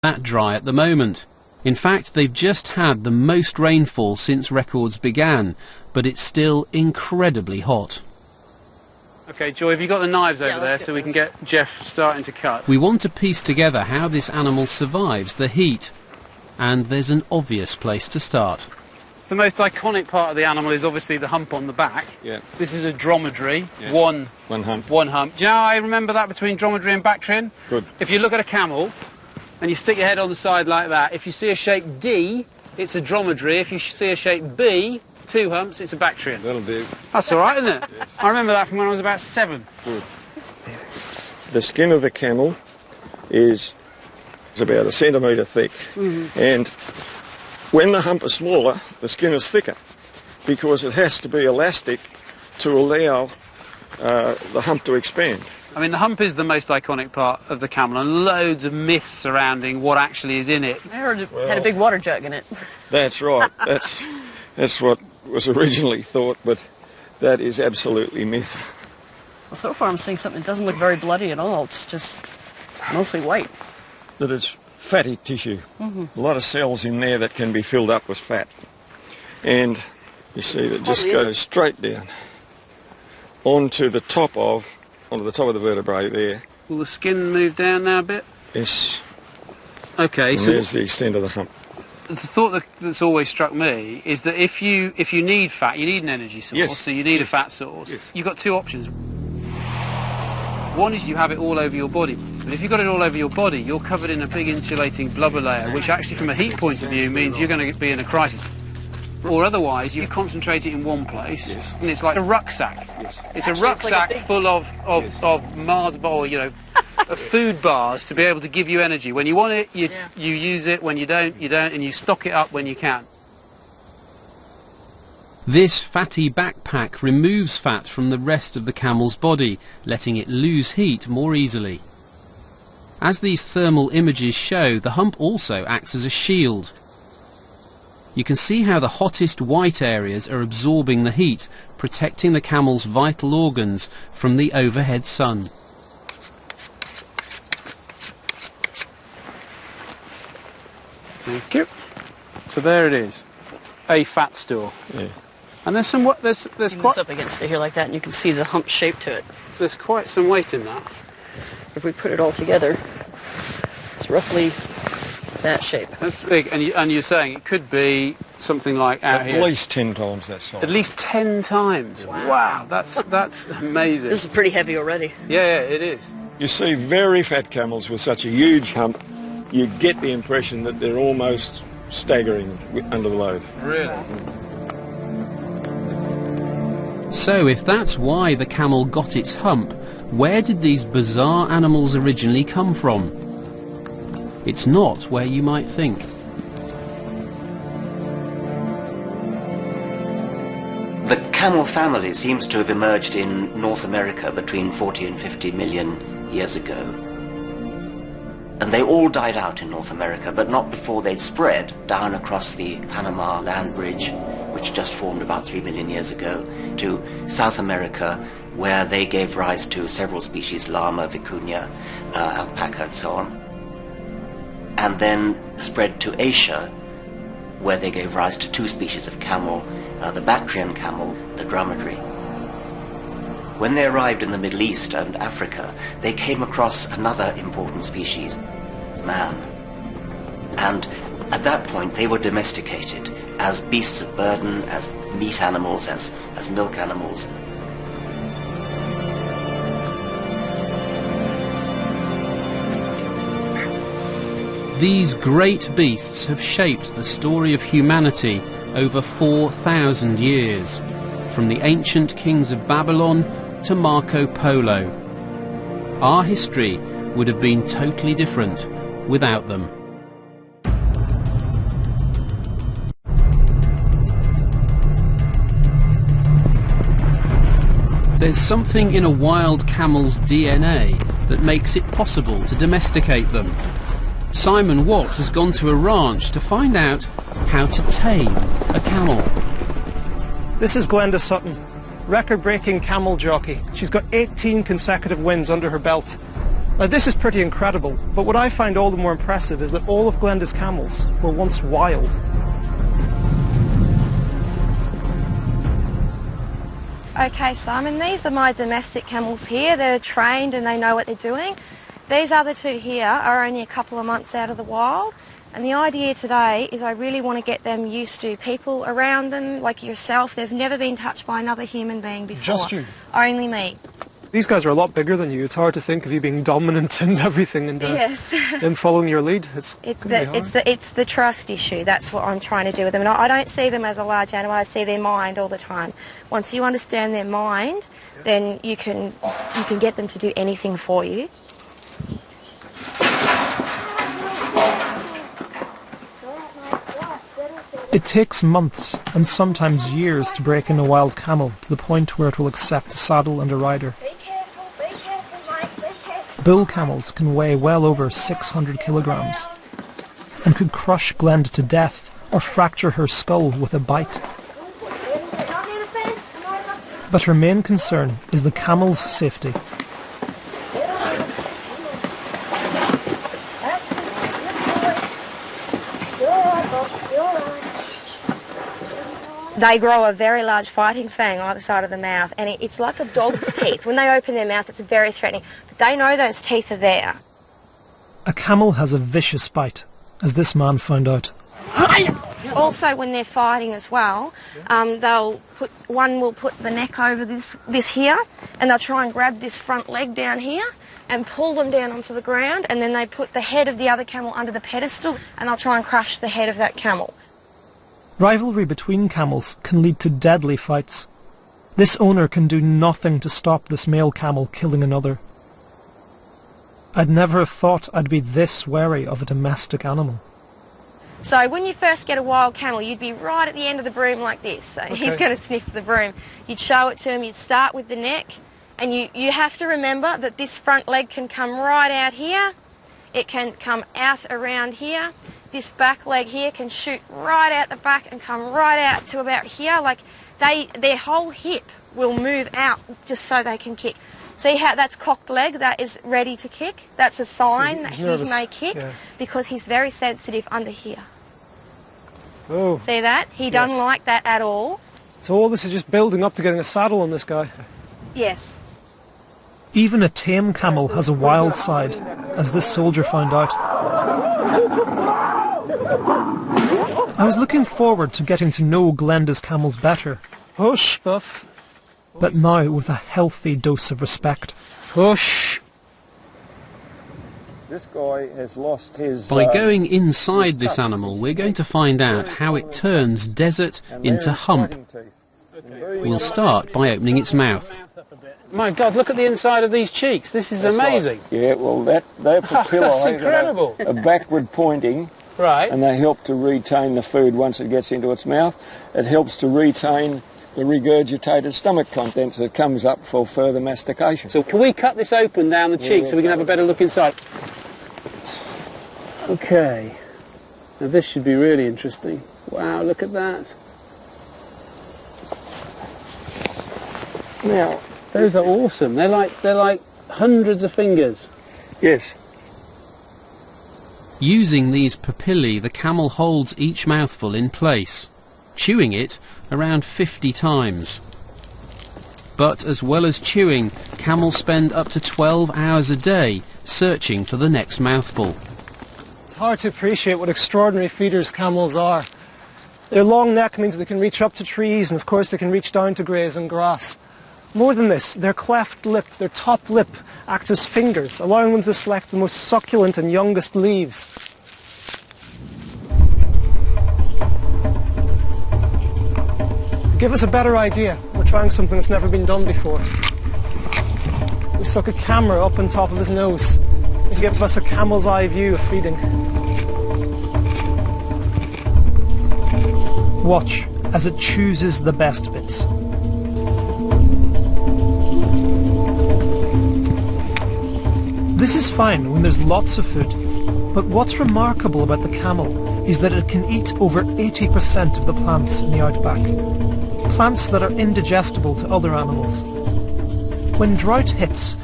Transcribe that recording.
that dry at the moment. In fact, they've just had the most rainfall since records began, but it's still incredibly hot. Okay, Joy, have you got the knives over there so we can get Jeff starting to cut? We want to piece together how this animal survives the heat, and there's an obvious place to start. The most iconic part of the animal is obviously the hump on the back. Yeah. This is a dromedary, yeah. one hump. One hump. Do you know how I remember that between dromedary and Bactrian? Good. If you look at a camel and you stick your head on the side like that, if you see a shape D, it's a dromedary. If you see a shape B, 2 humps, it's a Bactrian. That'll do. That's all right, isn't it? Yes. I remember that from when I was about 7. Good. The skin of the camel is about 1 centimetre thick, and when the hump is smaller, the skin is thicker because it has to be elastic to allow the hump to expand. I mean, the hump is the most iconic part of the camel, and loads of myths surrounding what actually is in it. I heard it had a big water jug in it. That's right. That's what was originally thought, but that is absolutely myth. Well, so far I'm seeing something that doesn't look very bloody at all. It's just mostly white. That it's fatty tissue. A lot of cells in there that can be filled up with fat. And you see that just goes straight down onto the top of the vertebrae there. Will the skin move down now a bit? Yes. Okay, And so there's the extent of the hump. the thought that's always struck me is that if you need fat, you need an energy source, Yes. so you need a fat source. Yes. You've got 2 options. One is you have it all over your body, but if you've got it all over your body, you're covered in a big insulating blubber layer, which actually from a heat point of view means you're going to be in a crisis. Or otherwise, you concentrate it in one place, Yes. and it's like a rucksack. Yes. It's a Actually, it's like a rucksack big- full of Mars bar, of food bars to be able to give you energy. When you want it, you use it. When you don't, and you stock it up when you can. This fatty backpack removes fat from the rest of the camel's body, letting it lose heat more easily. As these thermal images show, the hump also acts as a shield. You can see how the hottest white areas are absorbing the heat, protecting the camel's vital organs from the overhead sun. Thank you. So there it is, a fat store. Yeah. And there's This up against it here like that, and you can see the hump shape to it. there's quite some weight in that. If we put it all together, it's roughly that shape. That's big, and you're saying it could be something like out here. At least 10 times that size. At least 10 times. Wow, that's amazing. This is pretty heavy already. Yeah, it is. You see very fat camels with such a huge hump, you get the impression that they're almost staggering under the load. Really? So if that's why the camel got its hump, where did these bizarre animals originally come from? It's not where you might think. The camel family seems to have emerged in North America between 40 and 50 million years ago. And they all died out in North America, but not before they'd spread down across the Panama land bridge, which just formed about 3 million years ago, to South America, where they gave rise to several species, llama, vicuña, alpaca, and so on. And then spread to Asia, where they gave rise to 2 species of camel, the Bactrian camel, the dromedary. When they arrived in the Middle East and Africa, they came across another important species, man. And at that point, they were domesticated as beasts of burden, as meat animals, as milk animals. These great beasts have shaped the story of humanity over 4,000 years, from the ancient kings of Babylon to Marco Polo. Our history would have been totally different without them. There's something in a wild camel's DNA that makes it possible to domesticate them. Simon Walt has gone to a ranch to find out how to tame a camel. This is Glenda Sutton, record-breaking camel jockey. She's got 18 consecutive wins under her belt. Now this is pretty incredible, but what I find all the more impressive is that all of Glenda's camels were once wild. Okay, Simon, these are my domestic camels here. They're trained and they know what they're doing. These other two here are only a couple of months out of the wild. And the idea today is I really want to get them used to people around them, like yourself. They've never been touched by another human being before. Just you? Only me. These guys are a lot bigger than you. It's hard to think of you being dominant and everything and Yes. them following your lead. It's the trust issue. That's what I'm trying to do with them. And I don't see them as a large animal. I see their mind all the time. Once you understand their mind, then you can get them to do anything for you. It takes months and sometimes years to break in a wild camel to the point where it will accept a saddle and a rider. Be careful, mate, be careful. Bull camels can weigh well over 600 kilograms and could crush Glenda to death or fracture her skull with a bite. But her main concern is the camel's safety. They grow a very large fighting fang either side of the mouth, and it's like a dog's teeth. When they open their mouth, it's very threatening. But they know those teeth are there. A camel has a vicious bite, as this man found out. Also, when they're fighting as well, one will put the neck over this here, and they'll try and grab this front leg down here and pull them down onto the ground, and then they put the head of the other camel under the pedestal, and they'll try and crush the head of that camel. Rivalry between camels can lead to deadly fights. This owner can do nothing to stop this male camel killing another. I'd never have thought I'd be this wary of a domestic animal. So when you first get a wild camel, you'd be right at the end of the broom like this. So he's going to sniff the broom. You'd show it to him, you'd start with the neck, and you have to remember that this front leg can come right out here. It can come out around here. This back leg here can shoot right out the back and come right out to about here. Like their whole hip will move out just so they can kick. See how that's cocked leg? That is ready to kick. That's a sign that he may kick because he's very sensitive under here. Oh. See that? He doesn't like that at all. So all this is just building up to getting a saddle on this guy? Yes. Even a tame camel has a wild side, as this soldier found out. I was looking forward to getting to know Glenda's camels better. Hush, Buff. But now with a healthy dose of respect. Hush. This guy has lost his... By going inside this animal, we're going to find out how it turns desert into hump. We'll start by opening its mouth. My God, look at the inside of these cheeks. This is amazing. Yeah, well, their papillae That's incredible. are backward pointing. Right. And they help to retain the food once it gets into its mouth. It helps to retain the regurgitated stomach contents that comes up for further mastication. So can we cut this open down the cheek so we can have a better look inside? Okay. Now this should be really interesting. Wow, look at that. Now, those are awesome. They're like hundreds of fingers. yes. Using these papillae, the camel holds each mouthful in place, chewing it around 50 times. But as well as chewing, camels spend up to 12 hours a day searching for the next mouthful. It's hard to appreciate what extraordinary feeders camels are. Their long neck means they can reach up to trees, and of course they can reach down to graze and grass. More than this, their cleft lip, their top lip, acts as fingers, allowing them to select the most succulent and youngest leaves. To give us a better idea, we're trying something that's never been done before. We stuck a camera up on top of his nose. This gives us a camel's eye view of feeding. Watch as it chooses the best bits. This is fine when there's lots of food, but what's remarkable about the camel is that it can eat over 80% of the plants in the outback, plants that are indigestible to other animals. When drought hits,